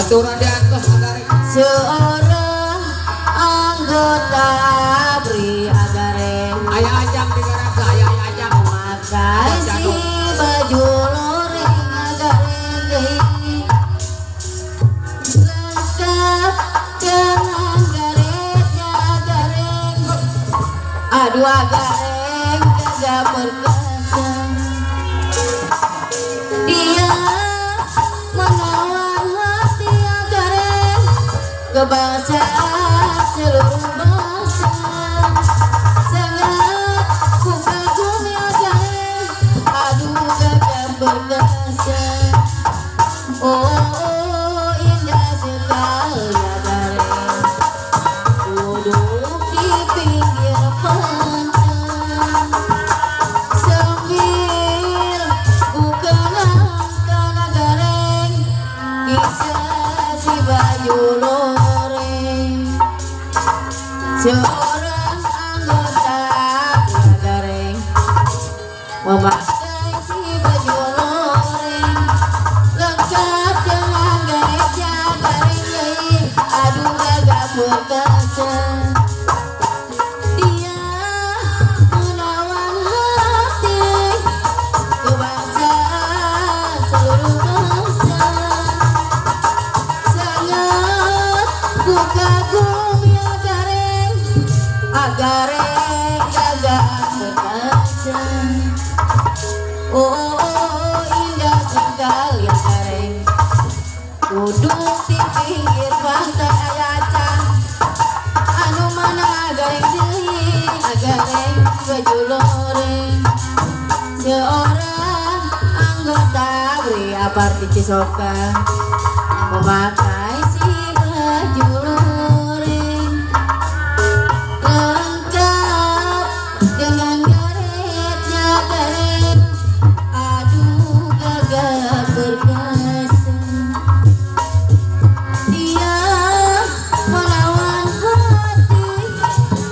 Aturan di atas agarek. Seorang anggota ABRI agarek. Ayah ajang di garasa, ayah ajang. Makasih baju loreng agarek. Lengkap dengan garetnya agarek. Aduh agarek gagah perkasa. Dia menawan hati agarek ke bangsa seluruh bangsa. Sangat ku kagumi agarek. Aduh gagah perkasa. Oh indah sekali agarek. Duduk di pinggir pantai sambil ku kenangkan agarek kisah si Bayu loreng. Seorang anggota agarek memakai si baju loreng lengkap dengan garetnya agarek. Aduh gagah perkasa. Dia menawan hati ke bangsa seluruh bangsa. Sangat ku kagumi agarek. Agarek gagah perkasa. Oh indah sekali agarek. Duduk di pinggir pantai ayacang. Anu mana agarek deui agarek baju loreng. Seorang anggota ABRI Aparti Cisokan memakai si baju loreng lengkap dengan garetnya agarek. Aduh gagah perkasa. Dia menawan hati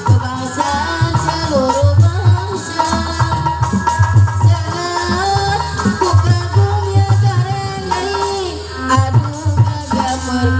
kebangsaan seluruh bangsa. Sangat ku kagumi agarek. Aduh gagah perkasa.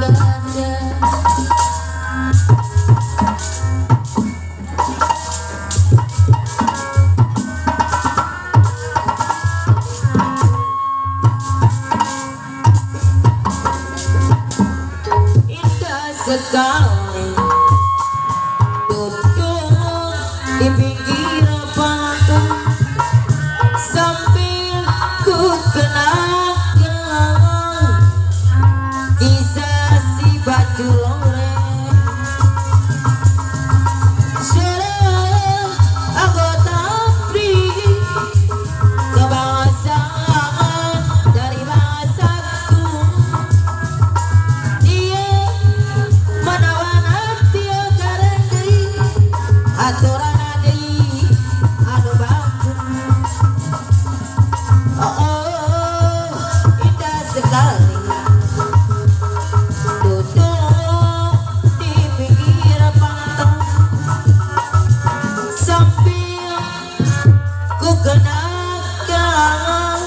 kenakang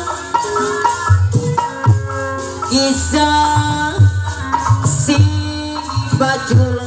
kisah si bajul